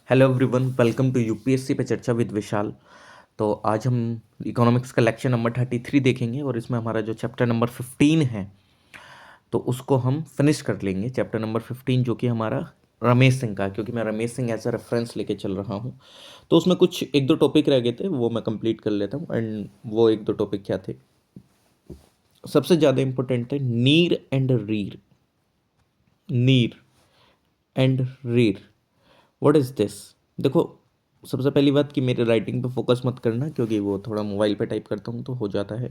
Hello everyone, welcome to UPSC पे चर्चा with विशाल। तो आज हम इकोनॉमिक्स का लेक्चर नंबर 33 देखेंगे और इसमें हमारा जो चैप्टर नंबर 15 है तो उसको हम फिनिश कर लेंगे। चैप्टर नंबर 15 जो कि हमारा रमेश सिंह का है, क्योंकि मैं Ramesh Singh as a reference लेके चल रहा हूँ। तो उसमें कुछ एक दो टॉपिक रह गए थे, वो मैं कंप्लीट कर लेता हूँ। एंड वो एक दो टॉपिक क्या थे, सबसे ज़्यादा इंपॉर्टेंट थे नीर एंड रीर। नीर एंड रीर, व्हाट इज़ दिस? देखो, सबसे पहली बात कि मेरे राइटिंग पे फोकस मत करना, क्योंकि वो थोड़ा मोबाइल पे टाइप करता हूँ तो हो जाता है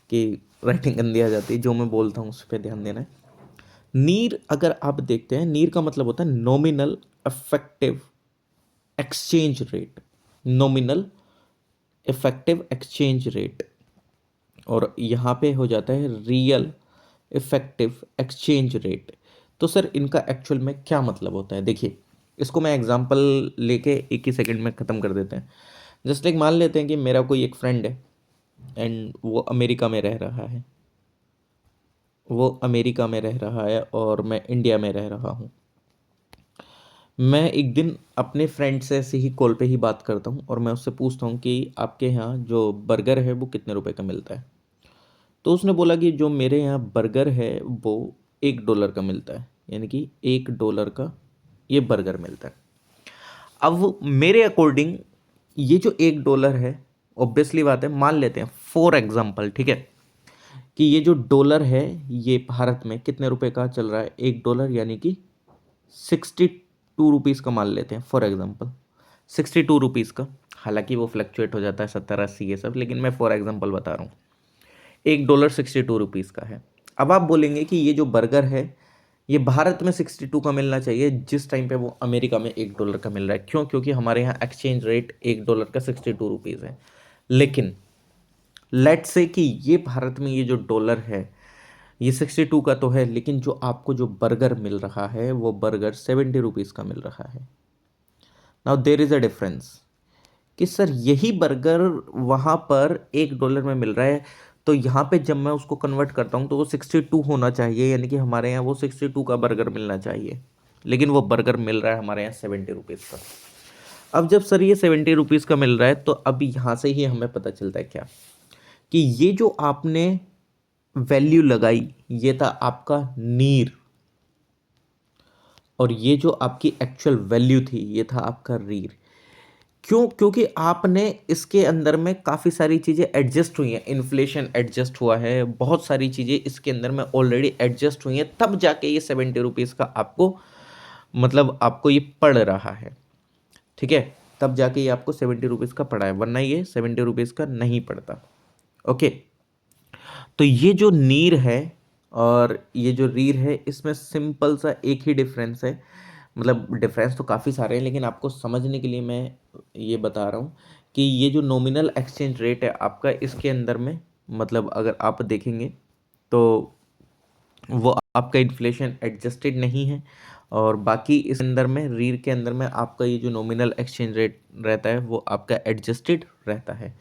कि राइटिंग गंदी आ जाती है। जो मैं बोलता हूँ उस पर ध्यान देना है। नीर अगर आप देखते हैं, नीर का मतलब होता है nominal effective exchange rate. Nominal effective exchange rate, और यहाँ पे हो जाता है रियल इफेक्टिव एक्सचेंज रेट। तो सर इनका एक्चुअल में क्या मतलब होता है? देखिए, इसको मैं एग्जांपल लेके एक ही सेकंड में ख़त्म कर देते हैं। जस्ट लाइक मान लेते हैं कि मेरा कोई एक फ्रेंड है एंड वो अमेरिका में रह रहा है। वो अमेरिका में रह रहा है और मैं इंडिया में रह रहा हूँ। मैं एक दिन अपने फ्रेंड से ऐसे ही कॉल पे ही बात करता हूँ और मैं उससे पूछता हूँ कि आपके यहाँ जो बर्गर है वो कितने रुपए का मिलता है। तो उसने बोला कि जो मेरे यहाँ बर्गर है वो $1 का मिलता है, यानी कि $1 का ये बर्गर मिलता है। अब मेरे अकॉर्डिंग ये जो $1 है, ऑब्वियसली बात है, मान लेते हैं फॉर एग्जाम्पल, ठीक है, कि ये जो डॉलर है ये भारत में कितने रुपए का चल रहा है? $1 यानी कि 62 रुपीज़ का मान लेते हैं फॉर एग्जाम्पल। 62 रुपीज़ का, हालांकि वो फ्लक्चुएट हो जाता है 70-80 ये सब, लेकिन मैं फॉर एग्जाम्पल बता रहा हूँ। $1 62 रुपीज़ का है। अब आप बोलेंगे कि ये जो बर्गर है ये भारत में 62 का मिलना चाहिए, जिस टाइम पे वो अमेरिका में $1 का मिल रहा है। क्यों? क्योंकि हमारे यहाँ एक्सचेंज रेट $1 का 62 रुपीज़ है। लेकिन लेट्स से कि ये भारत में ये जो डॉलर है ये 62 का तो है, लेकिन जो आपको जो बर्गर मिल रहा है वो बर्गर 70 रुपीज़ का मिल रहा है। Now there is a difference कि सर यही बर्गर वहाँ पर $1 में मिल रहा है, तो यहाँ पे जब मैं उसको कन्वर्ट करता हूँ तो वो 62 होना चाहिए, यानी कि हमारे यहाँ वो 62 का बर्गर मिलना चाहिए। लेकिन वो बर्गर मिल रहा है हमारे यहाँ 70 रुपीज़ का। अब जब सर ये 70 रुपीज़ का मिल रहा है तो अब यहाँ से ही हमें पता चलता है क्या, कि ये जो आपने वैल्यू लगाई ये था आपका नीर, और ये जो आपकी एक्चुअल वैल्यू थी ये था आपका रीर। क्यों? क्योंकि आपने इसके अंदर में काफ़ी सारी चीज़ें एडजस्ट हुई हैं, इन्फ्लेशन एडजस्ट हुआ है, बहुत सारी चीज़ें इसके अंदर में ऑलरेडी एडजस्ट हुई हैं, तब जाके ये 70 रुपीज़ का आपको, मतलब आपको ये पड़ रहा है। ठीक है, तब जाके ये आपको 70 रुपीज़ का पड़ा है, वरना ये 70 रुपीज़ का नहीं पड़ता। ओके, तो ये जो नीर है और ये जो रीर है, इसमें सिंपल सा एक ही डिफरेंस है। मतलब डिफरेंस तो काफ़ी सारे हैं, लेकिन आपको समझने के लिए मैं ये बता रहा हूँ कि ये जो नॉमिनल एक्सचेंज रेट है आपका, इसके अंदर में मतलब अगर आप देखेंगे तो वो आपका इन्फ्लेशन एडजस्टेड नहीं है, और बाकी इस अंदर में रीर के अंदर में आपका ये जो नॉमिनल एक्सचेंज रेट रहता है वो आपका एडजस्टेड रहता है।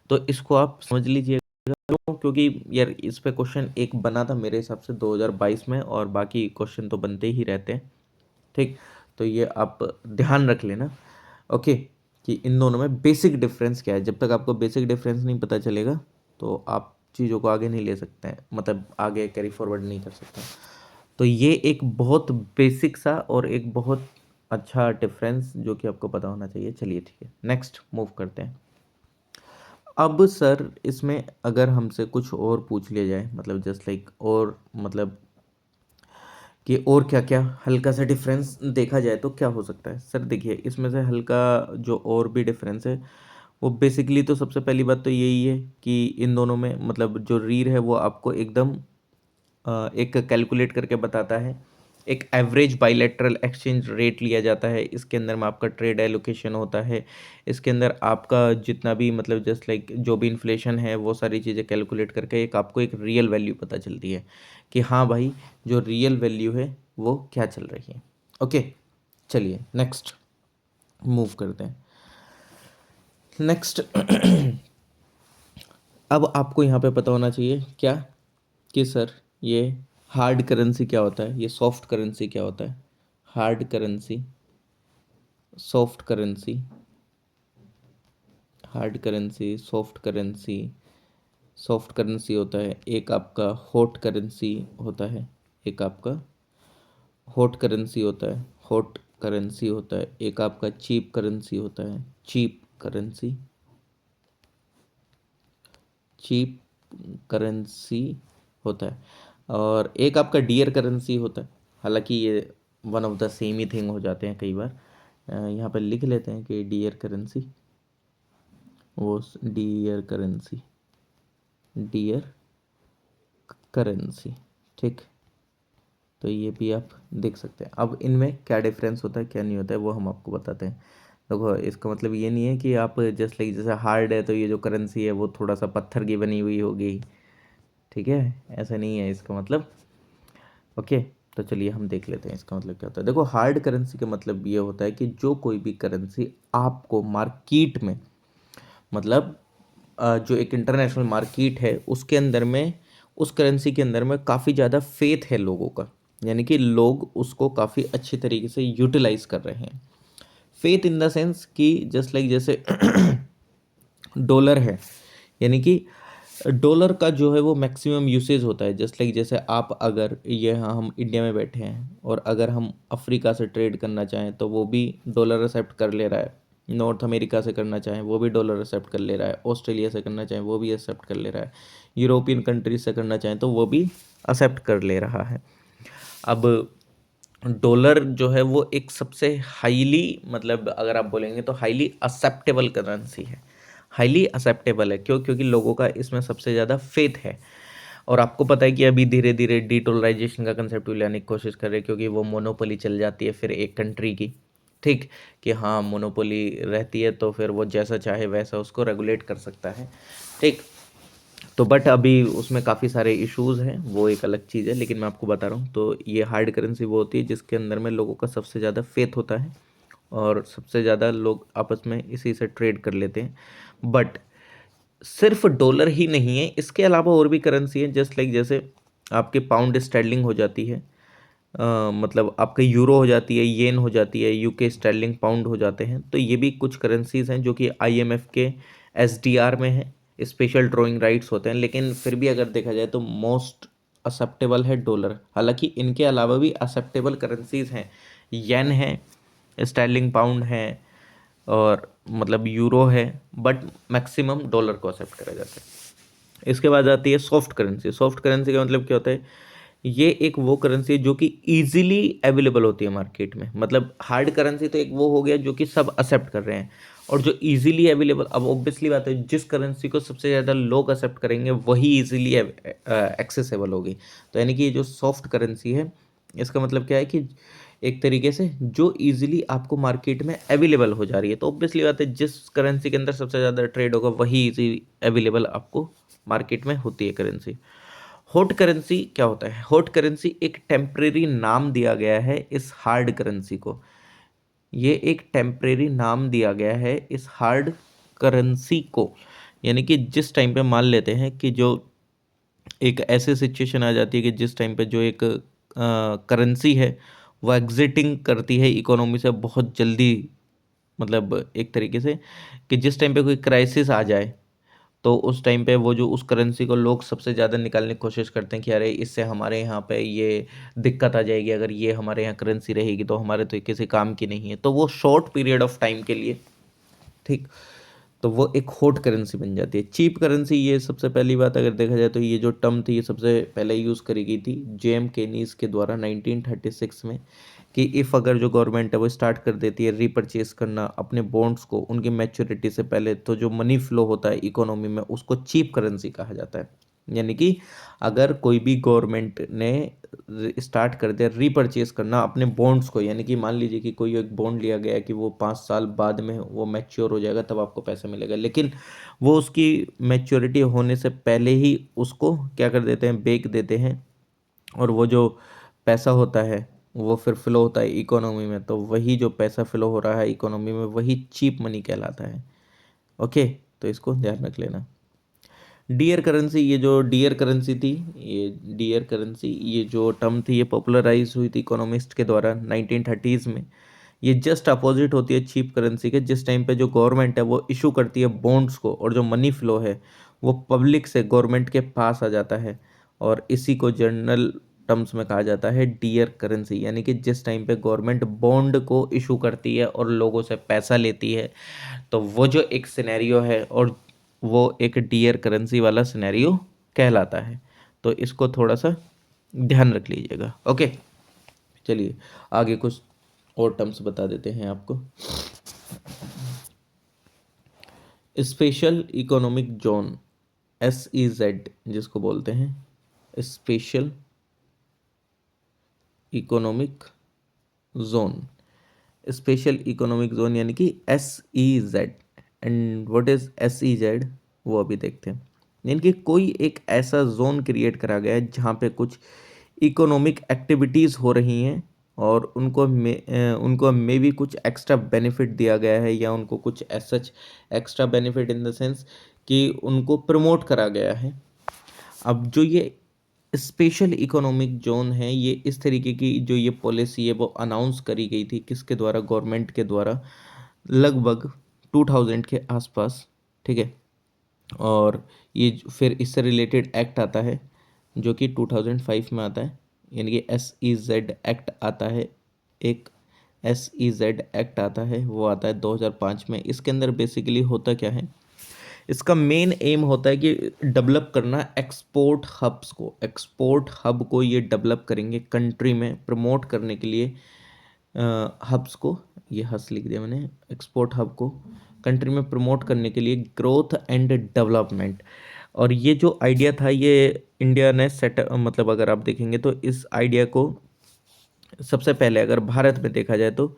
तो इसको आप समझ लीजिए। क्यों? क्योंकि यार इस पे क्वेश्चन एक बना था मेरे हिसाब से 2022 में, और बाकी क्वेश्चन तो बनते ही रहते हैं। ठीक, तो ये आप ध्यान रख लेना। ओके, कि इन दोनों में बेसिक डिफरेंस क्या है। जब तक आपको बेसिक डिफरेंस नहीं पता चलेगा तो आप चीज़ों को आगे नहीं ले सकते हैं, मतलब आगे कैरी फॉरवर्ड नहीं कर सकते। तो ये एक बहुत बेसिक सा और एक बहुत अच्छा डिफरेंस जो कि आपको पता होना चाहिए। चलिए ठीक है, नेक्स्ट मूव करते हैं। अब सर इसमें अगर हमसे कुछ और पूछ लिया जाए, मतलब जस्ट लाइक और मतलब कि और क्या क्या हल्का सा डिफरेंस देखा जाए तो क्या हो सकता है। सर देखिए, इसमें से हल्का जो और भी डिफरेंस है वो बेसिकली तो सबसे पहली बात तो यही है कि इन दोनों में मतलब जो रीर है वो आपको एकदम एक कैलकुलेट करके बताता है। एक एवरेज बाइलेटरल एक्सचेंज रेट लिया जाता है, इसके अंदर में आपका ट्रेड एलोकेशन होता है, इसके अंदर आपका जितना भी मतलब जस्ट लाइक जो भी इन्फ्लेशन है वो सारी चीज़ें कैलकुलेट करके एक आपको एक रियल वैल्यू पता चलती है कि हाँ भाई जो रियल वैल्यू है वो क्या चल रही है। ओके, चलिए नेक्स्ट मूव करते हैं। नेक्स्ट अब आपको यहाँ पे पता होना चाहिए क्या, कि सर ये हार्ड करेंसी क्या होता है, ये सॉफ्ट करेंसी क्या होता है। Hard currency soft currency, hard currency, soft currency. Soft currency होता है, एक आपका हॉट करेंसी होता है, एक आपका हॉट करेंसी होता है, हॉट करेंसी होता है, एक आपका चीप करेंसी होता है, चीप करेंसी, चीप करेंसी होता है, और एक आपका डियर करेंसी होता है। हालांकि ये one of the same he thing हो जाते हैं कई बार। यहाँ पर लिख लेते हैं कि डियर करेंसी, वो डियर करेंसी, डियर करेंसी, ठीक। तो ये भी आप देख सकते हैं। अब इनमें क्या डिफरेंस होता है, क्या नहीं होता है, वो हम आपको बताते हैं। देखो, इसका मतलब ये नहीं है कि आप जस्ट लाइक जैसे हार्ड है तो ये जो करेंसी है वो थोड़ा सा पत्थर की बनी हुई होगी, ठीक है, ऐसा नहीं है इसका मतलब। ओके, तो चलिए हम देख लेते हैं इसका मतलब क्या होता है। देखो, हार्ड करेंसी का मतलब ये होता है कि जो कोई भी करेंसी आपको मार्केट में, मतलब जो एक इंटरनेशनल मार्केट है उसके अंदर में, उस करेंसी के अंदर में काफ़ी ज़्यादा फेथ है लोगों का, यानी कि लोग उसको काफ़ी अच्छी तरीके से यूटिलाइज कर रहे हैं। फेथ इन द सेंस कि जस्ट लाइक जैसे डॉलर है, यानी कि डॉलर का जो है वो मैक्सिमम यूसेज होता है। जस्ट लाइक जैसे आप अगर ये, हाँ, हम इंडिया में बैठे हैं और अगर हम अफ्रीका से ट्रेड करना चाहें तो वो भी डॉलर एक्सेप्ट कर ले रहा है, नॉर्थ अमेरिका से करना चाहें वो भी डॉलर एक्सेप्ट कर ले रहा है, ऑस्ट्रेलिया से करना चाहें वो भी एक्सेप्ट कर ले रहा है, यूरोपियन कंट्रीज से करना चाहें तो वो भी एक्सेप्ट कर ले रहा है। अब डॉलर जो है वो एक सबसे हाईली, मतलब अगर आप बोलेंगे तो हाईली एक्सेप्टेबल करेंसी है। हाईली एक्सेप्टेबल है क्यों? क्योंकि लोगों का इसमें सबसे ज़्यादा फेथ है। और आपको पता है कि अभी धीरे धीरे डीडोलराइजेशन का कंसेप्ट भी लाने की कोशिश कर रहे हैं, क्योंकि वो मोनोपोली चल जाती है फिर एक कंट्री की, ठीक, कि हाँ मोनोपोली रहती है तो फिर वो जैसा चाहे वैसा उसको रेगुलेट कर सकता है, ठीक। तो बट अभी उसमें काफ़ी सारे इश्यूज़ हैं, वो एक अलग चीज़ है, लेकिन मैं आपको बता रहा हूँ। तो ये हार्ड करेंसी वो होती है जिसके अंदर में लोगों का सबसे ज़्यादा फेथ होता है और सबसे ज़्यादा लोग आपस में इसी से ट्रेड कर लेते हैं। बट सिर्फ डॉलर ही नहीं है, इसके अलावा और भी करेंसी है, जस्ट लाइक जैसे आपके पाउंड स्टर्लिंग हो जाती है, मतलब आपके यूरो हो जाती है, येन हो जाती है, यूके स्टर्लिंग पाउंड हो जाते हैं। तो ये भी कुछ करेंसीज हैं जो कि आईएमएफ के एसडीआर में है, स्पेशल ड्राइंग राइट्स होते हैं, लेकिन फिर भी अगर देखा जाए तो मोस्ट एक्सेप्टेबल है डॉलर। हालांकि इनके अलावा भी एक्सेप्टेबल करेंसीज हैं, येन है, स्टर्लिंग पाउंड है, और मतलब यूरो है, बट मैक्सिमम डॉलर को एक्सेप्ट करा जाता है। इसके बाद आती है सॉफ्ट करेंसी। सॉफ्ट करेंसी का मतलब क्या होता है? ये एक वो करेंसी है जो कि इजीली अवेलेबल होती है मार्केट में। मतलब हार्ड करेंसी तो एक वो हो गया जो कि सब एक्सेप्ट कर रहे हैं, और जो इजीली अवेलेबल, अब ऑब्वियसली बात है जिस करेंसी को सबसे ज़्यादा लोग एक्सेप्ट करेंगे वही इजीली एक्सेसिबल होगी। तो यानी कि ये जो सॉफ्ट करेंसी है, इसका मतलब क्या है कि एक तरीके से जो इजीली आपको मार्केट में अवेलेबल हो जा रही है। तो ऑब्वियसली बात है जिस करेंसी के अंदर सबसे ज़्यादा ट्रेड होगा वही इजी अवेलेबल आपको मार्केट में होती है करेंसी। हॉट करेंसी क्या होता है? हॉट करेंसी एक टेम्परेरी नाम दिया गया है इस हार्ड करेंसी को। ये एक टेम्परेरी नाम दिया गया है इस हार्ड करेंसी को, यानी कि जिस टाइम पे मान लेते हैं कि जो एक ऐसी सिचुएशन आ जाती है कि जिस टाइम पे जो एक करेंसी है वो एग्जिटिंग करती है इकोनॉमी से बहुत जल्दी, मतलब एक तरीके से कि जिस टाइम पे कोई क्राइसिस आ जाए तो उस टाइम पे वो जो उस करेंसी को लोग सबसे ज़्यादा निकालने की कोशिश करते हैं कि अरे इससे हमारे यहाँ पे ये दिक्कत आ जाएगी, अगर ये हमारे यहाँ करेंसी रहेगी तो हमारे तो किसी काम की नहीं है, तो वो शॉर्ट पीरियड ऑफ टाइम के लिए, ठीक, तो वो एक हॉट करेंसी बन जाती है। चीप करेंसी, ये सबसे पहली बात अगर देखा जाए तो ये जो टर्म थी ये सबसे पहले यूज़ करी गई थी जेम केनीज के द्वारा 1936 में, कि इफ़ अगर जो गवर्नमेंट है वो स्टार्ट कर देती है रीपरचेज करना अपने बॉन्ड्स को उनकी मैच्योरिटी से पहले, तो जो मनी फ्लो होता है इकोनॉमी में उसको चीप करेंसी कहा जाता है। यानी कि अगर कोई भी गवर्नमेंट ने स्टार्ट कर दिया रीपरचेज करना अपने बॉन्ड्स को, यानी कि मान लीजिए कि कोई एक बॉन्ड लिया गया है कि वो 5 साल बाद में वो मैच्योर हो जाएगा तब आपको पैसा मिलेगा, लेकिन वो उसकी मैच्योरिटी होने से पहले ही उसको क्या कर देते हैं, बेच देते हैं, और वो जो पैसा होता है वो फिर फ्लो होता है इकोनॉमी में, तो वही जो पैसा फ्लो हो रहा है इकोनॉमी में वही चीप मनी कहलाता है। ओके, तो इसको ध्यान रख लेना। डियर करेंसी, ये जो डियर करेंसी थी, ये डियर करेंसी, ये जो टर्म थी ये पॉपुलराइज हुई थी इकोनॉमिस्ट के द्वारा 1930s में, ये जस्ट अपोजिट होती है चीप करेंसी के। जिस टाइम पे जो गवर्नमेंट है वो इशू करती है बॉन्ड्स को, और जो मनी फ्लो है वो पब्लिक से गवर्नमेंट के पास आ जाता है, और इसी को जनरल टर्म्स में कहा जाता है डियर करेंसी। यानी कि जिस टाइम पे गवर्नमेंट बॉन्ड को इशू करती है और लोगों से पैसा लेती है, तो वो जो एक सिनेरियो है, और वो एक डियर करेंसी वाला सिनेरियो कहलाता है। तो इसको थोड़ा सा ध्यान रख लीजिएगा। ओके, चलिए आगे कुछ और टर्म्स बता देते हैं आपको। स्पेशल इकोनॉमिक जोन, SEZ जिसको बोलते हैं, special economic zone. Special economic zone यानी कि SEZ। And what is SEZ, वो अभी देखते हैं। यानी कि कोई एक ऐसा जोन क्रिएट करा गया है जहाँ पे कुछ इकोनॉमिक एक्टिविटीज़ हो रही हैं, और उनको मे भी कुछ एक्स्ट्रा बेनिफिट दिया गया है, या उनको कुछ such extra benefit in the sense कि उनको प्रमोट करा गया है। अब जो ये स्पेशल इकोनॉमिक जोन है, ये इस तरीके की जो ये पॉलिसी है वो अनाउंस करी गई थी किसके द्वारा, गवर्नमेंट के द्वारा, लगभग 2000 के आसपास। ठीक है, और ये फिर इससे रिलेटेड एक्ट आता है जो कि 2005 में आता है, यानी कि SEZ एक्ट आता है। एक SEZ एक्ट आता है, वो आता है 2005 में। इसके अंदर बेसिकली होता क्या है, इसका मेन एम होता है कि डेवलप करना एक्सपोर्ट हब्स को। एक्सपोर्ट हब को ये डेवलप करेंगे कंट्री में प्रमोट करने के लिए। हब्स को, ये हब्स लिख दिया मैंने, एक्सपोर्ट हब को कंट्री में प्रमोट करने के लिए ग्रोथ एंड डेवलपमेंट। और ये जो आइडिया था ये इंडिया ने सेट, मतलब अगर आप देखेंगे तो इस आइडिया को सबसे पहले अगर भारत में देखा जाए तो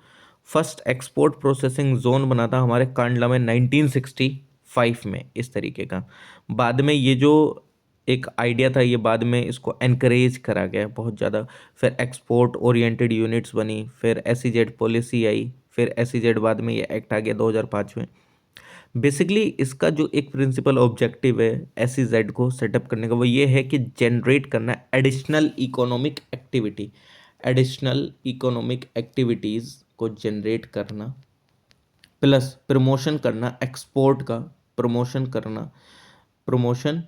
फर्स्ट एक्सपोर्ट प्रोसेसिंग जोन बना था हमारे कांडला में 1965 में, इस तरीके का। बाद में ये जो एक आइडिया था ये बाद में इसको एनकरेज करा गया बहुत ज़्यादा। फिर एक्सपोर्ट ओरिएंटेड यूनिट्स बनी, फिर SEZ पॉलिसी आई, फिर SEZ बाद में ये एक्ट आ गया 2005 में। बेसिकली इसका जो एक प्रिंसिपल ऑब्जेक्टिव है SEZ को सेटअप करने का, वो ये है कि जनरेट करना additional economic activity, additional economic activities को जनरेट करना, प्लस प्रमोशन करना एक्सपोर्ट का, प्रमोशन करना, प्रमोशन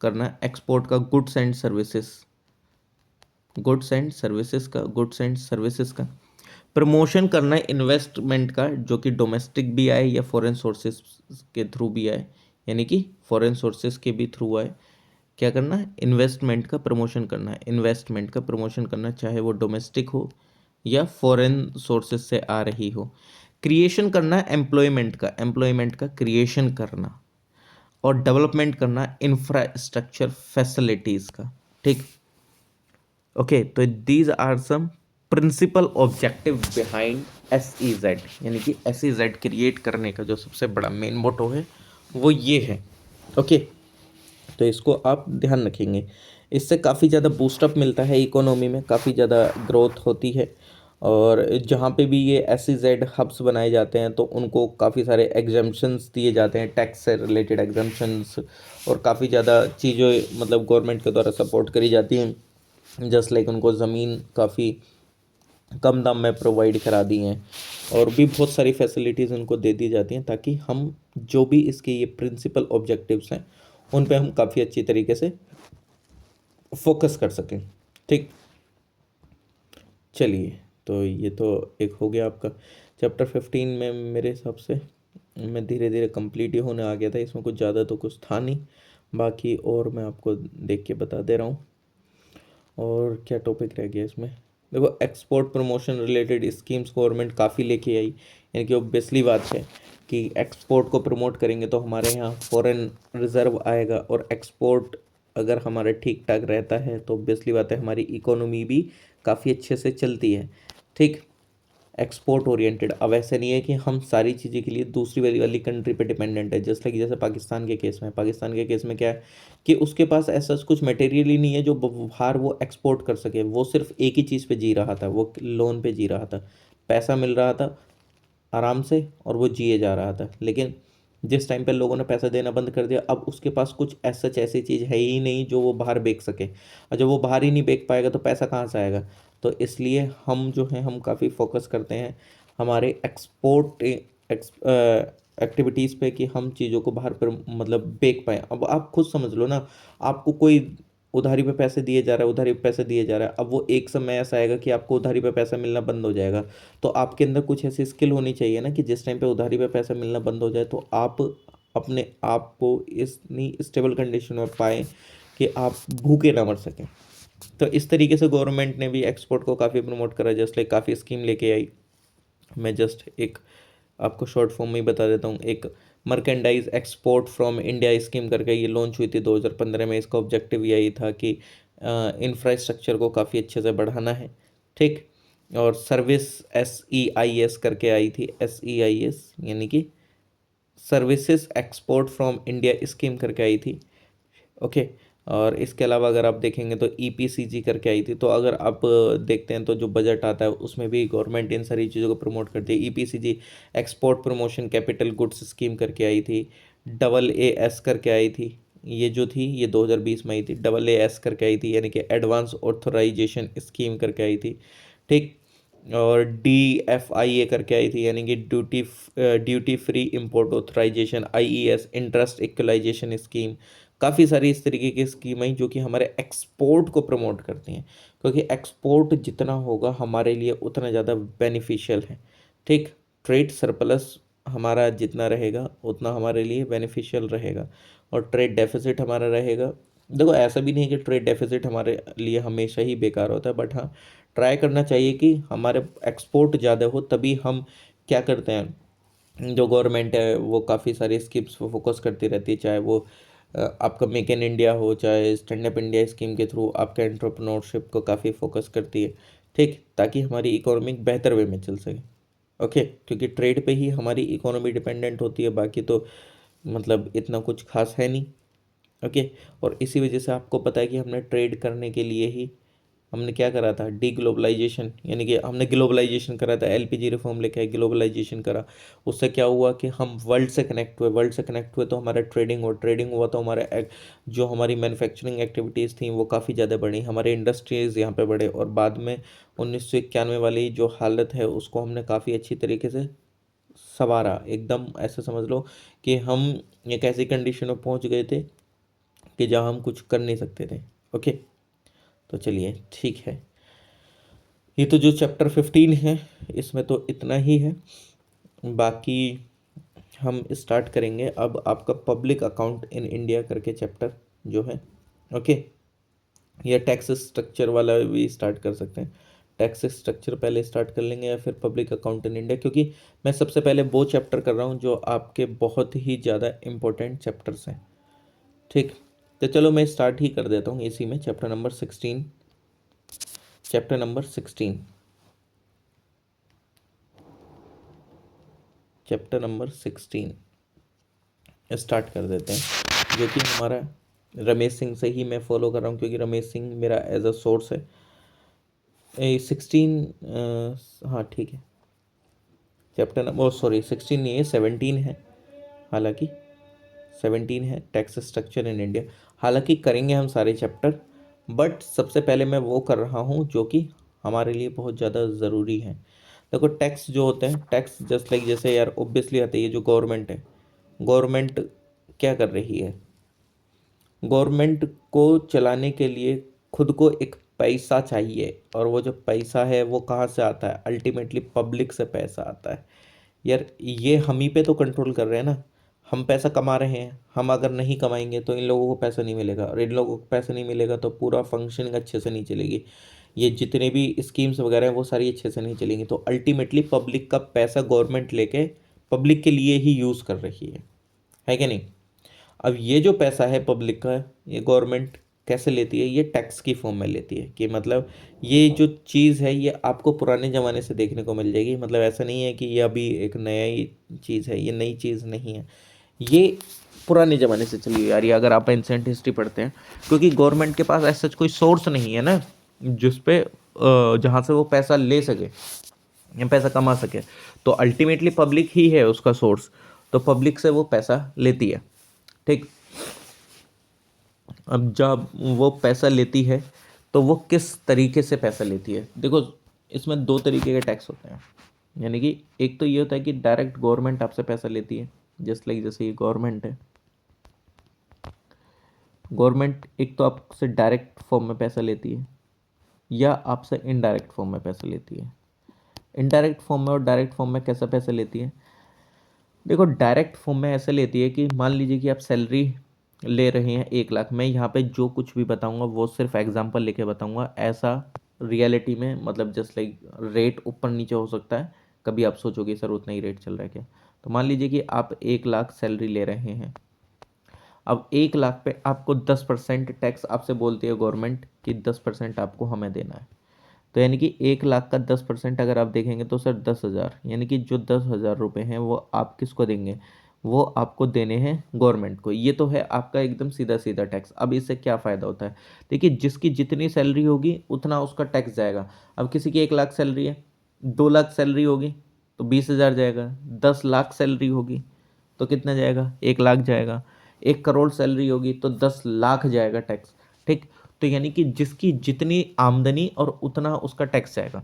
करना एक्सपोर्ट का, goods and services, goods and services का, गुड्स एंड सर्विसेज का प्रमोशन करना है, इन्वेस्टमेंट का जो कि डोमेस्टिक भी आए या फॉरेन सोर्सेज के थ्रू भी आए, यानी कि फॉरेन सोर्सेज के भी थ्रू आए। क्या करना है, इन्वेस्टमेंट का प्रमोशन करना है, इन्वेस्टमेंट का प्रमोशन करना, चाहे वो डोमेस्टिक हो या फॉरेन सोर्सेज से आ रही हो। क्रिएशन करना है एम्प्लॉयमेंट का, एम्प्लॉयमेंट का क्रिएशन करना, और डेवलपमेंट करना इंफ्रास्ट्रक्चर फैसिलिटीज़ का। ठीक, ओके, तो these are some principal objective behind SEZ। यानी कि SEZ क्रिएट करने का जो सबसे बड़ा मेन मोटो है वो ये है। ओके, तो इसको आप ध्यान रखेंगे। इससे काफ़ी ज़्यादा बूस्टअप मिलता है इकोनॉमी में, काफ़ी ज़्यादा ग्रोथ होती है। और जहाँ पे भी ये SEZ हब्स बनाए जाते हैं तो उनको काफ़ी सारे एग्जम्पशंस दिए जाते हैं, टैक्स से रिलेटेड एग्जम्पशंस, और काफ़ी ज़्यादा चीज़ें मतलब गवर्नमेंट के द्वारा सपोर्ट करी जाती हैं। जस्ट लाइक उनको ज़मीन काफ़ी कम दाम में प्रोवाइड करा दी हैं, और भी बहुत सारी फैसिलिटीज़ उनको दे दी जाती हैं, ताकि हम जो भी इसके ये प्रिंसिपल ऑब्जेक्टिव्स हैं उन पे हम काफ़ी अच्छी तरीके से फोकस कर सकें। ठीक, चलिए, तो ये तो एक हो गया आपका चैप्टर 15 में। मेरे हिसाब से मैं धीरे धीरे कंप्लीट ही होने आ गया था, इसमें कुछ ज़्यादा तो कुछ था नहीं, बाकी और मैं आपको देख के बता दे रहा हूँ। और क्या टॉपिक रह गया इसमें, देखो export promotion related schemes government काफ़ी लेके आई। यानी कि ऑब्वियसली बात है कि एक्सपोर्ट को प्रमोट करेंगे तो हमारे यहाँ फॉरेन रिजर्व आएगा, और एक्सपोर्ट अगर हमारा ठीक ठाक रहता है तो ऑब्वियसली बात है हमारी इकोनॉमी भी काफ़ी अच्छे से चलती है। ठीक, एक्सपोर्ट ओरिएंटेड। अब ऐसा नहीं है कि हम सारी चीज़ें के लिए दूसरी वाली कंट्री पे डिपेंडेंट है, जस्ट लाइक जैसे पाकिस्तान के केस में। पाकिस्तान के केस में क्या है कि उसके पास ऐसा कुछ मटेरियल ही नहीं है जो बाहर वो एक्सपोर्ट कर सके। वो सिर्फ एक ही चीज़ पे जी रहा था, वो लोन पे जी रहा था, पैसा मिल रहा था आराम से और वो जिए जा रहा था। लेकिन जिस टाइम पे लोगों ने पैसा देना बंद कर दिया, अब उसके पास कुछ ऐसी चीज़ है ही नहीं जो वो बाहर बेच सके, और जब वो बाहर ही नहीं बेच पाएगा तो पैसा कहाँ से आएगा। तो इसलिए हम जो है हम काफ़ी फोकस करते हैं हमारे एक्सपोर्ट एक्टिविटीज़ पे कि हम चीज़ों को बाहर पर मतलब बेच पाएँ। अब आप खुद समझ लो ना, आपको कोई उधारी पे पैसे दिए जा रहा है, उधारी पे पैसे दिए जा रहा है, अब वो एक समय ऐसा आएगा कि आपको उधारी पे पैसा मिलना बंद हो जाएगा। तो आपके अंदर कुछ ऐसी स्किल होनी चाहिए ना कि जिस टाइम पे उधारी पे पैसा मिलना बंद हो जाए तो आप अपने आप को इतनी स्टेबल कंडीशन में पाएँ कि आप भूखे ना मर सकें। तो इस तरीके से गवर्नमेंट ने भी एक्सपोर्ट को काफ़ी प्रमोट करा, जस्ट लाइक काफ़ी स्कीम लेके आई। मैं जस्ट एक आपको शॉर्ट फॉर्म में ही बता देता हूँ। एक merchandise export from India scheme करके ये लॉन्च हुई थी 2015 में। इसका ऑब्जेक्टिव यही था कि इंफ्रास्ट्रक्चर को काफ़ी अच्छे से बढ़ाना है, ठीक। और सर्विस SEIS करके आई थी, SEIS यानी कि services export from India scheme करके आई थी, ओके। और इसके अलावा अगर आप देखेंगे तो EPCG करके आई थी। तो अगर आप देखते हैं तो जो बजट आता है उसमें भी गवर्नमेंट इन सारी चीज़ों को प्रमोट करती है। EPCG export promotion capital goods scheme करके आई थी। AAS करके आई थी, ये जो थी ये 2020 में आई थी। AAS करके आई थी यानी कि एडवांस ऑथराइजेशन स्कीम करके आई थी, ठीक। और DFIA करके आई थी यानी कि duty free import authorisation, IES interest equalisation scheme. काफ़ी सारी इस तरीके की स्कीम आई जो कि हमारे एक्सपोर्ट को प्रमोट करती हैं, क्योंकि एक्सपोर्ट जितना होगा हमारे लिए उतना ज़्यादा बेनिफिशियल है, ठीक। ट्रेड सरप्लस हमारा जितना रहेगा उतना हमारे लिए बेनिफिशियल रहेगा, और ट्रेड डेफिसिट हमारा रहेगा। देखो ऐसा भी नहीं है कि ट्रेड डेफिसिट हमारे लिए हमेशा ही बेकार होता है, बट हाँ ट्राई करना चाहिए कि हमारे एक्सपोर्ट ज़्यादा हो। तभी हम क्या करते हैं, जो गवर्नमेंट है वो काफ़ी सारी स्कीम्स पर फोकस करती रहती है, चाहे वो आपका मेक इन इंडिया हो, चाहे स्टैंड अप इंडिया स्कीम के थ्रू आपका एंटरप्रेन्योरशिप को काफ़ी फोकस करती है, ठीक, ताकि हमारी इकोनॉमी बेहतर वे में चल सके, ओके। क्योंकि ट्रेड पे ही हमारी इकोनॉमी डिपेंडेंट होती है, बाकी तो मतलब इतना कुछ खास है नहीं, ओके। और इसी वजह से आपको पता है कि हमने ट्रेड करने के लिए ही हमने क्या करा था, डी ग्लोबलाइजेशन, यानी कि हमने ग्लोबलाइजेशन करा था, LPG रिफॉर्म लेके आए, ग्लोबलाइजेशन करा। उससे क्या हुआ कि हम वर्ल्ड से कनेक्ट हुए, वर्ल्ड से कनेक्ट हुए तो हमारा ट्रेडिंग हुआ तो हमारा जो हमारी मैन्युफैक्चरिंग एक्टिविटीज़ थी वो काफ़ी ज़्यादा बढ़ी, हमारे इंडस्ट्रीज़ यहाँ पे बढ़े। और बाद में 1991 वाली जो हालत है उसको हमने काफ़ी अच्छी तरीके से संवारा, एकदम ऐसे समझ लो कि हम एक ऐसी कंडीशन में पहुँच गए थे कि जहाँ हम कुछ कर नहीं सकते थे, ओके। तो चलिए ठीक है, ये तो जो चैप्टर 15 है इसमें तो इतना ही है। बाकी हम स्टार्ट करेंगे अब आपका पब्लिक अकाउंट इन इंडिया करके चैप्टर जो है, ओके। या टैक्स स्ट्रक्चर वाला भी स्टार्ट कर सकते हैं। टैक्स स्ट्रक्चर पहले स्टार्ट कर लेंगे या फिर पब्लिक अकाउंट इन इंडिया, क्योंकि मैं सबसे पहले वो चैप्टर कर रहा हूँ जो आपके बहुत ही ज़्यादा इम्पोर्टेंट चैप्टर्स हैं, ठीक। तो चलो मैं स्टार्ट ही कर देता हूँ इसी में, chapter number 16। Chapter number 16, chapter number 16 start कर देते हैं, जो कि हमारा रमेश सिंह से ही मैं फॉलो कर रहा हूँ, क्योंकि रमेश सिंह मेरा एज अ सोर्स है। 16, हाँ ठीक है। चैप्टर नंबर सॉरी 16 नहीं है, 17 है। हालांकि 17 है टैक्स स्ट्रक्चर इन इंडिया। हालांकि करेंगे हम सारे चैप्टर, बट सबसे पहले मैं वो कर रहा हूँ जो कि हमारे लिए बहुत ज़्यादा ज़रूरी है। देखो टैक्स जो होते हैं, टैक्स जस्ट लाइक जैसे यार ऑब्वियसली आते है, ये जो गवर्नमेंट है, गवर्नमेंट क्या कर रही है, गवर्नमेंट को चलाने के लिए खुद को एक पैसा चाहिए, और वो जो पैसा है वो कहाँ से आता है, अल्टीमेटली पब्लिक से पैसा आता है। यार ये हम ही पे तो कंट्रोल कर रहे हैं ना, हम पैसा कमा रहे हैं, हम अगर नहीं कमाएंगे तो इन लोगों को पैसा नहीं मिलेगा, और इन लोगों को पैसा नहीं मिलेगा तो पूरा फंक्शनिंग अच्छे से नहीं चलेगी, ये जितने भी स्कीम्स वगैरह हैं वो सारी अच्छे से नहीं चलेंगी। तो अल्टीमेटली पब्लिक का पैसा गवर्नमेंट लेके पब्लिक के लिए ही यूज़ कर रही है कि नहीं। अब ये जो पैसा है पब्लिक का, ये गवर्नमेंट कैसे लेती है, ये टैक्स की फॉर्म में लेती है। कि मतलब ये जो चीज़ है ये आपको पुराने ज़माने से देखने को मिल जाएगी, मतलब ऐसा नहीं है कि ये अभी एक नया ही चीज़ है, ये नई चीज़ नहीं है, ये पुराने ज़माने से चली हुई आ रही है अगर आप एंसेंट हिस्ट्री पढ़ते हैं। क्योंकि गवर्नमेंट के पास ऐसा कोई सोर्स नहीं है ना जिस पे जहाँ से वो पैसा ले सके या पैसा कमा सके, तो अल्टीमेटली पब्लिक ही है उसका सोर्स, तो पब्लिक से वो पैसा लेती है, ठीक। अब जब वो पैसा लेती है तो वो किस तरीके से पैसा लेती है, देखो इसमें दो तरीके के टैक्स होते हैं। यानी कि एक तो ये होता है कि डायरेक्ट गवर्नमेंट आपसे पैसा लेती है, जस्ट लाइक जैसे ये गवर्नमेंट है, गवर्नमेंट एक तो आपसे डायरेक्ट फॉर्म में पैसा लेती है या आपसे इनडायरेक्ट फॉर्म में पैसा लेती है। इनडायरेक्ट फॉर्म में और डायरेक्ट फॉर्म में कैसा पैसा लेती है? देखो, डायरेक्ट फॉर्म में ऐसे लेती है कि मान लीजिए कि आप सैलरी ले रहे हैं 1 लाख। मैं यहाँ पे जो कुछ भी बताऊँगा वो सिर्फ एग्जांपल लेके बताऊँगा, ऐसा रियलिटी में मतलब जस्ट लाइक रेट ऊपर नीचे हो सकता है, कभी आप सोचोगे सर उतना ही रेट चल रहा है क्या। तो मान लीजिए कि आप 1 लाख सैलरी ले रहे हैं, अब 1 लाख पे आपको 10% टैक्स आपसे बोलती है गवर्नमेंट कि 10% आपको हमें देना है। तो यानी कि 1 लाख का 10% अगर आप देखेंगे तो सर 10,000, यानी कि जो 10,000 रुपये हैं वो आप किसको देंगे? वो आपको देने हैं गवर्नमेंट को। ये तो है आपका एकदम सीधा सीधा टैक्स। अब इससे क्या फ़ायदा होता है? देखिए, जिसकी जितनी सैलरी होगी उतना उसका टैक्स जाएगा। अब किसी की 1 लाख सैलरी है, 2 लाख सैलरी होगी तो 20,000 जाएगा। 10 लाख सैलरी होगी तो कितना जाएगा? 1 लाख जाएगा। 1 करोड़ सैलरी होगी तो 10 लाख जाएगा टैक्स। ठीक। तो यानी कि जिसकी जितनी आमदनी और उतना उसका टैक्स जाएगा।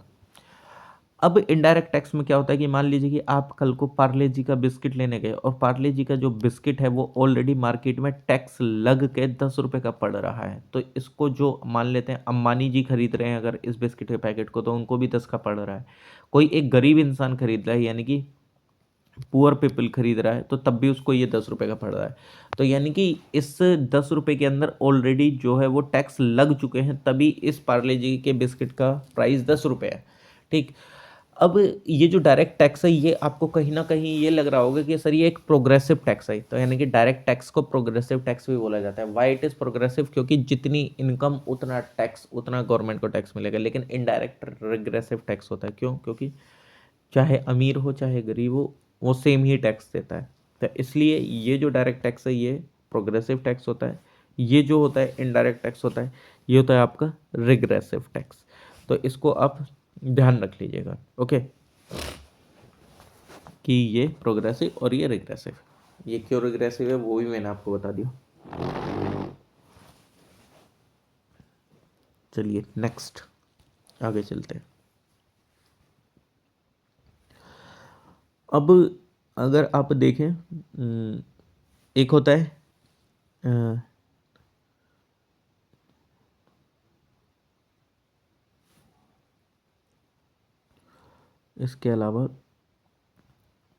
अब इनडायरेक्ट टैक्स में क्या होता है कि मान लीजिए कि आप कल को पार्ले जी का बिस्किट लेने गए और पार्ले जी का जो बिस्किट है वो ऑलरेडी मार्केट में टैक्स लग के 10 रुपये का पड़ रहा है। तो इसको जो मान लेते हैं अंबानी जी खरीद रहे हैं अगर इस बिस्किट के पैकेट को, तो उनको भी 10 का पड़ रहा है। कोई एक गरीब इंसान खरीद रहा है, यानी कि पुअर पीपल खरीद रहा है, तो तब भी उसको ये 10 रुपये का पड़ रहा है। तो यानी कि इस 10 रुपये के अंदर ऑलरेडी जो है वो टैक्स लग चुके हैं, तभी इस पार्ले जी के बिस्किट का प्राइस 10 रुपये है। ठीक। अब ये जो डायरेक्ट टैक्स है ये आपको कहीं ना कहीं ये लग रहा होगा कि सर ये एक प्रोग्रेसिव टैक्स है। तो यानी कि डायरेक्ट टैक्स को प्रोग्रेसिव टैक्स भी बोला जाता है। Why it is progressive? क्योंकि जितनी इनकम उतना टैक्स, उतना गवर्नमेंट को टैक्स मिलेगा। लेकिन इनडायरेक्ट रिग्रेसिव टैक्स होता है। क्यों? क्योंकि चाहे अमीर हो चाहे गरीब हो वो सेम ही टैक्स देता है। तो इसलिए ये जो डायरेक्ट टैक्स है ये प्रोग्रेसिव टैक्स होता है। ये जो होता है इनडायरेक्ट टैक्स होता है, ये होता है आपका रिग्रेसिव टैक्स। तो इसको आप ध्यान रख लीजिएगा। ओके, कि ये प्रोग्रेसिव और ये रिग्रेसिव। ये क्यों रिग्रेसिव है वो भी मैंने आपको बता दिया। चलिए नेक्स्ट आगे चलते हैं। अब अगर आप देखें, एक होता है अ, इसके अलावा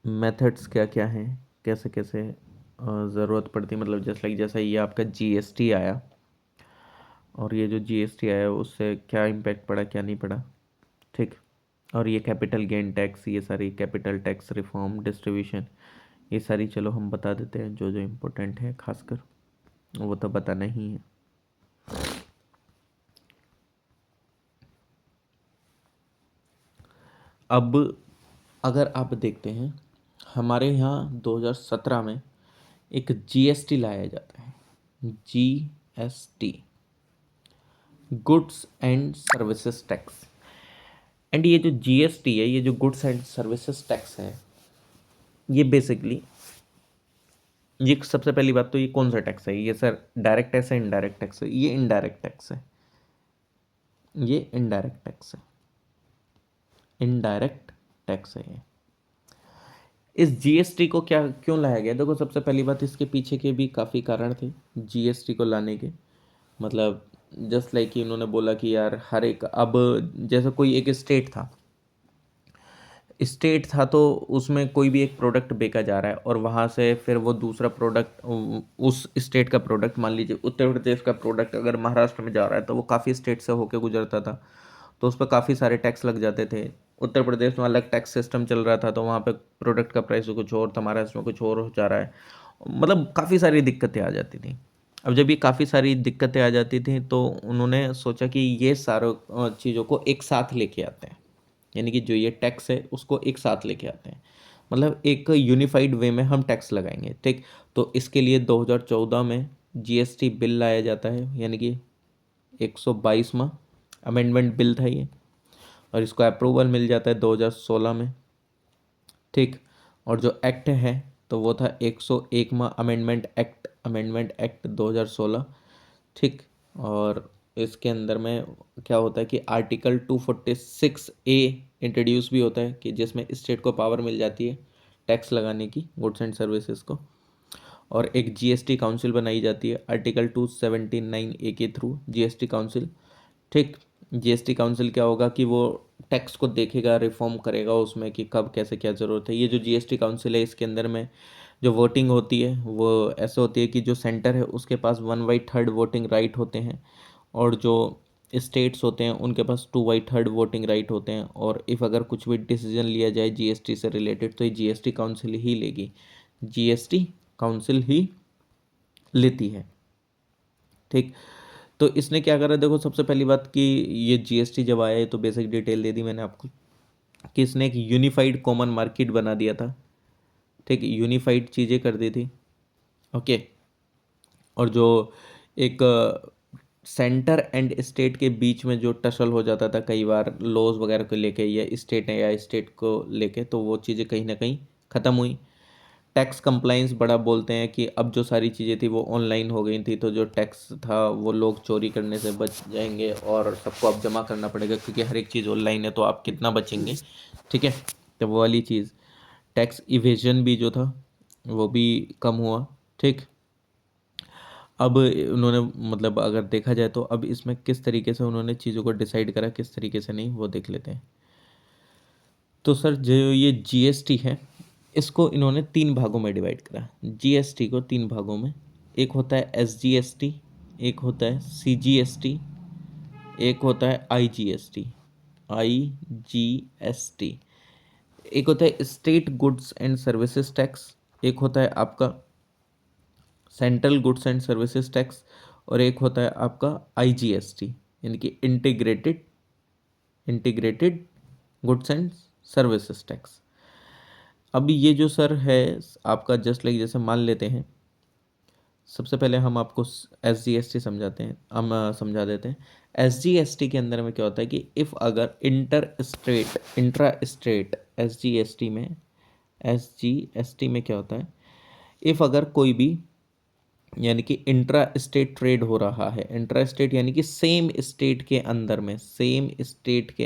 मेथड्स क्या क्या हैं, कैसे कैसे ज़रूरत पड़ती है, मतलब जैसे लाइक जैसा ये आपका जीएसटी आया, और ये जो जीएसटी आया उससे क्या इम्पैक्ट पड़ा क्या नहीं पड़ा। ठीक। और ये कैपिटल गेन टैक्स, ये सारी कैपिटल टैक्स रिफॉर्म डिस्ट्रीब्यूशन, ये सारी चलो हम बता देते हैं जो जो इम्पोर्टेंट है, खासकर वो तो बताना ही है। अब अगर आप देखते हैं हमारे यहाँ 2017 में एक जीएसटी लाया जाता है, GST, goods and services tax. And ये जो जीएसटी है, ये जो गुड्स एंड सर्विसेज टैक्स है, ये बेसिकली, ये सबसे पहली बात तो ये कौन सा टैक्स है? ये सर डायरेक्ट टैक्स है इनडायरेक्ट टैक्स है? ये इनडायरेक्ट टैक्स है। ये इनडायरेक्ट टैक्स है। इनडायरेक्ट टैक्स है ये। इस जीएसटी को क्या क्यों लाया गया? देखो, सबसे पहली बात इसके पीछे के भी काफ़ी कारण थे जीएसटी को लाने के। मतलब जस्ट लाइक कि उन्होंने बोला कि यार हर एक, अब जैसे कोई एक स्टेट था तो उसमें कोई भी एक प्रोडक्ट बेचा जा रहा है और वहाँ से फिर वो दूसरा प्रोडक्ट, उस स्टेट का प्रोडक्ट, मान लीजिए उत्तर प्रदेश का प्रोडक्ट अगर महाराष्ट्र में जा रहा है तो वो काफ़ी स्टेट से होकर गुजरता था, तो उस पर काफ़ी सारे टैक्स लग जाते थे। उत्तर प्रदेश में अलग टैक्स सिस्टम चल रहा था तो वहाँ पे प्रोडक्ट का प्राइस कुछ और था, महाराष्ट्र में कुछ और हो जा रहा है। मतलब काफ़ी सारी दिक्कतें आ जाती थी। अब जब ये काफ़ी सारी दिक्कतें आ जाती थी तो उन्होंने सोचा कि ये सारों चीज़ों को एक साथ लेके आते हैं, यानी कि जो ये टैक्स है उसको एक साथ लेके आते हैं, मतलब एक यूनिफाइड वे में हम टैक्स लगाएंगे। ठीक। तो इसके लिए 2014 में जीएसटी बिल लाया जाता है, यानी कि 122वां अमेंडमेंट बिल था ये, और इसको अप्रूवल मिल जाता है 2016 में। ठीक। और जो एक्ट है तो वो था 101वां अमेंडमेंट एक्ट 2016। ठीक। और इसके अंदर में क्या होता है कि आर्टिकल 246A इंट्रोड्यूस भी होता है कि जिसमें स्टेट को पावर मिल जाती है टैक्स लगाने की गुड्स एंड सर्विसेज को। और एक जीएसटी काउंसिल बनाई जाती है आर्टिकल 279A के थ्रू जीएसटी काउंसिल। ठीक, जीएसटी काउंसिल क्या होगा कि वो टैक्स को देखेगा, रिफॉर्म करेगा उसमें कि कब कैसे क्या ज़रूरत है। ये जो जीएसटी काउंसिल है इसके अंदर में जो वोटिंग होती है वो ऐसे होती है कि जो सेंटर है उसके पास 1/3 वोटिंग राइट होते हैं, और जो स्टेट्स होते हैं उनके पास 2/3 वोटिंग राइट होते हैं। और इफ़ अगर कुछ भी डिसीजन लिया जाए जीएसटी से रिलेटेड तो ये जीएसटी काउंसिल ही लेगी, जीएसटी काउंसिल ही लेती है। ठीक, तो इसने क्या करा, देखो सबसे पहली बात कि ये जीएसटी जब आया है तो बेसिक डिटेल दे दी मैंने आपको कि इसने एक यूनिफाइड कॉमन मार्केट बना दिया था। ठीक, यूनिफाइड चीज़ें कर दी थी। ओके, और जो एक सेंटर एंड स्टेट के बीच में जो टसल हो जाता था कई बार लॉज वगैरह को लेके या स्टेट को लेके, तो वो चीज़ें कहीं ना कहीं ख़त्म हुई। टैक्स कंप्लाइंस बड़ा बोलते हैं कि अब जो सारी चीज़ें थी वो ऑनलाइन हो गई थी, तो जो टैक्स था वो लोग चोरी करने से बच जाएंगे और सबको अब जमा करना पड़ेगा क्योंकि हर एक चीज़ ऑनलाइन है, तो आप कितना बचेंगे। ठीक है, तो वो वाली चीज़, टैक्स इवेजन भी जो था वो भी कम हुआ। ठीक, अब उन्होंने मतलब अगर देखा जाए तो अब इसमें किस तरीके से उन्होंने चीज़ों को डिसाइड करा, किस तरीके से नहीं, वो देख लेते हैं। तो सर जो ये जीएसटी है इसको इन्होंने 3 भागों में डिवाइड करा, जीएसटी को 3 भागों में। एक होता है एसजीएसटी, एक होता है सीजीएसटी, एक होता है आईजीएसटी, आईजीएसटी। एक होता है state goods and services tax, एक होता है आपका central goods and services tax, और एक होता है आपका आईजीएसटी यानी कि integrated goods and services tax. अब ये जो सर है आपका जस्ट लाइक जैसे मान लेते हैं, सबसे पहले हम आपको एसजीएसटी समझाते हैं, हम समझा देते हैं। एसजीएसटी के अंदर में क्या होता है कि इफ़ अगर इंट्रा स्टेट एसजीएसटी में क्या होता है, इफ़ अगर कोई भी यानी कि इंट्रा स्टेट ट्रेड हो रहा है, इंट्रा स्टेट यानी कि सेम स्टेट के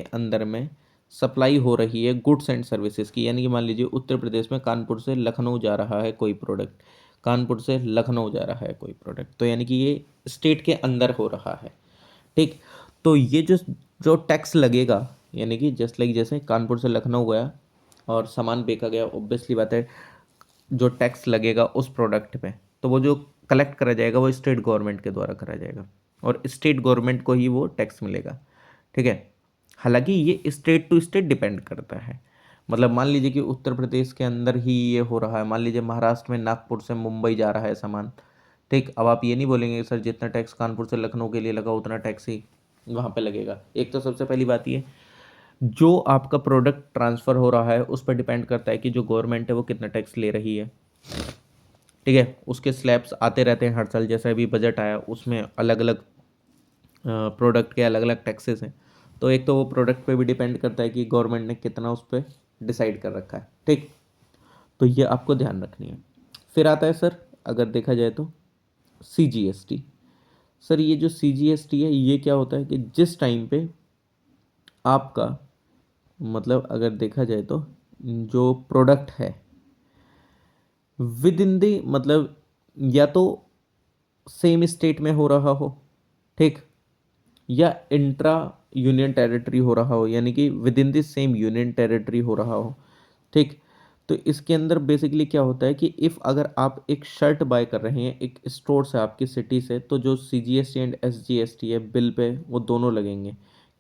अंदर में सप्लाई हो रही है गुड्स एंड सर्विसेज की, यानी कि मान लीजिए उत्तर प्रदेश में कानपुर से लखनऊ जा रहा है कोई प्रोडक्ट, कानपुर से लखनऊ जा रहा है कोई प्रोडक्ट, तो यानी कि ये स्टेट के अंदर हो रहा है। ठीक, तो ये जो जो टैक्स लगेगा यानी कि जस्ट लाइक जैसे कानपुर से लखनऊ गया और सामान बेचा गया, ऑब्वियसली बात है जो टैक्स लगेगा उस प्रोडक्ट पे, तो वो जो कलेक्ट करा जाएगा वो स्टेट गवर्नमेंट के द्वारा करा जाएगा और स्टेट गवर्नमेंट को ही वो टैक्स मिलेगा। ठीक है, हालांकि ये स्टेट टू स्टेट डिपेंड करता है। मतलब मान लीजिए कि उत्तर प्रदेश के अंदर ही ये हो रहा है, मान लीजिए महाराष्ट्र में नागपुर से मुंबई जा रहा है सामान। ठीक, अब आप ये नहीं बोलेंगे सर जितना टैक्स कानपुर से लखनऊ के लिए लगा उतना टैक्स ही वहाँ पे लगेगा। एक तो सबसे पहली बात ये, जो आपका प्रोडक्ट ट्रांसफ़र हो रहा है उस पर डिपेंड करता है कि जो गवर्नमेंट है वो कितना टैक्स ले रही है। ठीक है, उसके स्लैब्स आते रहते हैं हर साल, जैसे अभी बजट आया उसमें अलग अलग प्रोडक्ट के अलग अलग टैक्सेस हैं, तो एक तो वो प्रोडक्ट पे भी डिपेंड करता है कि गवर्नमेंट ने कितना उस पर डिसाइड कर रखा है। ठीक, तो ये आपको ध्यान रखनी है। फिर आता है सर अगर देखा जाए तो सीजीएसटी। सर ये जो सीजीएसटी है ये क्या होता है कि जिस टाइम पे आपका मतलब अगर देखा जाए तो जो प्रोडक्ट है विद इन दी मतलब या तो सेम स्टेट में हो रहा हो, ठीक, या इंट्रा यूनियन टेरिटरी हो रहा हो यानी कि with in the same union territory हो रहा हो। ठीक, तो इसके अंदर बेसिकली क्या होता है कि इफ़ अगर आप एक शर्ट बाय कर रहे हैं एक स्टोर से आपकी सिटी से, तो जो सीजीएसटी एंड एसजीएसटी है बिल पे वो दोनों लगेंगे।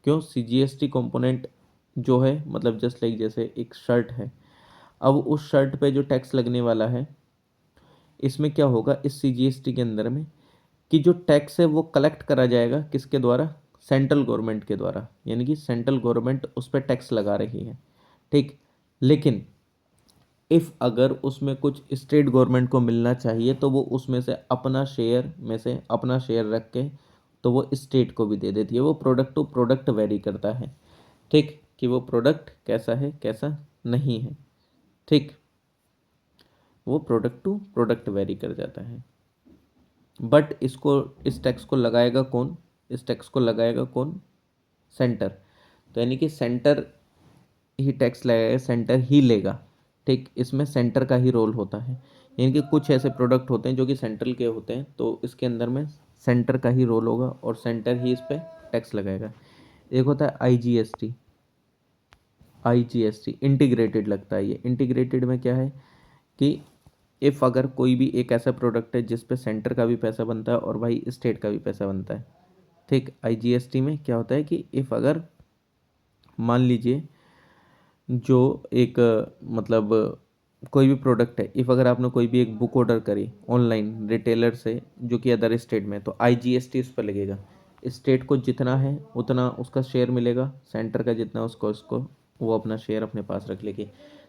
क्यों, सीजीएसटी कंपोनेंट जो है मतलब जस्ट लाइक जैसे एक शर्ट है, अब उस शर्ट पे जो टैक्स लगने वाला है इसमें क्या होगा इस सीजीएसटी के अंदर में कि जो टैक्स है वो कलेक्ट करा जाएगा किसके द्वारा, सेंट्रल गवर्नमेंट के द्वारा, यानी कि सेंट्रल गवर्नमेंट उस पर टैक्स लगा रही है। ठीक, लेकिन इफ़ अगर उसमें कुछ स्टेट गवर्नमेंट को मिलना चाहिए तो वो उसमें से अपना शेयर में से अपना शेयर रख के तो वो स्टेट को भी दे देती है। वो प्रोडक्ट टू प्रोडक्ट वेरी करता है। ठीक, कि वो प्रोडक्ट कैसा है कैसा नहीं है। ठीक, वो प्रोडक्ट टू प्रोडक्ट वेरी कर जाता है। बट इसको इस टैक्स को लगाएगा कौन, इस टैक्स को लगाएगा कौन, सेंटर। तो यानी कि सेंटर ही टैक्स लगेगा, सेंटर ही लेगा। ठीक, इसमें सेंटर का ही रोल होता है, यानी कि कुछ ऐसे प्रोडक्ट होते हैं जो कि सेंट्रल के होते हैं, तो इसके अंदर में सेंटर का ही रोल होगा और सेंटर ही इस पर टैक्स लगाएगा। एक होता है आईजीएसटी। आईजीएसटी इंटीग्रेटेड लगता है। ये इंटीग्रेटेड में क्या है कि इफ़ अगर कोई भी एक ऐसा प्रोडक्ट है जिस पे सेंटर का भी पैसा बनता है और भाई स्टेट का भी पैसा बनता है। ठीक, आईजीएसटी में क्या होता है कि इफ़ अगर मान लीजिए जो एक मतलब कोई भी प्रोडक्ट है, इफ़ अगर आपने कोई भी एक बुक ऑर्डर करी ऑनलाइन रिटेलर से जो कि अदर स्टेट में, तो आईजीएसटी उस पर लगेगा। स्टेट को जितना है उतना उसका शेयर मिलेगा, सेंटर का जितना उसको उसको वो अपना शेयर अपने पास रख लेगी।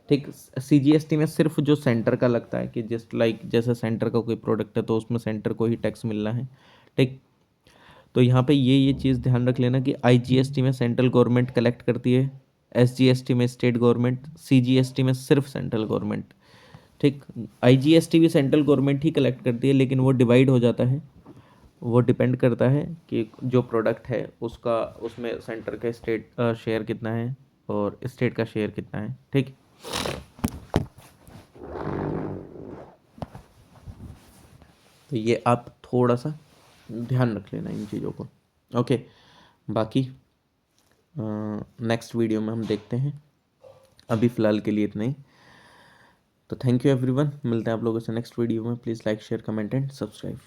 ठीक, सीजीएसटी में सिर्फ जो सेंटर का लगता है कि जस्ट लाइक जैसे सेंटर का कोई प्रोडक्ट है तो उसमें सेंटर को ही टैक्स मिलना है। ठीक, तो यहाँ पे ये चीज़ ध्यान रख लेना कि आईजीएसटी में सेंट्रल गवर्नमेंट कलेक्ट करती है, एसजीएसटी में स्टेट गवर्नमेंट, सीजीएसटी में सिर्फ सेंट्रल गवर्नमेंट। ठीक, आईजीएसटी भी सेंट्रल गवर्नमेंट ही कलेक्ट करती है, लेकिन वो डिवाइड हो जाता है। वो डिपेंड करता है कि जो प्रोडक्ट है उसका उसमें सेंटर का स्टेट शेयर कितना है और स्टेट का शेयर कितना है। ठीक, तो ये आप थोड़ा सा ध्यान रख लेना इन चीज़ों को। ओके, बाकी नेक्स्ट वीडियो में हम देखते हैं। अभी फ़िलहाल के लिए इतना ही। तो थैंक यू एवरीवन, मिलते हैं आप लोगों से नेक्स्ट वीडियो में। Please like share comment and subscribe.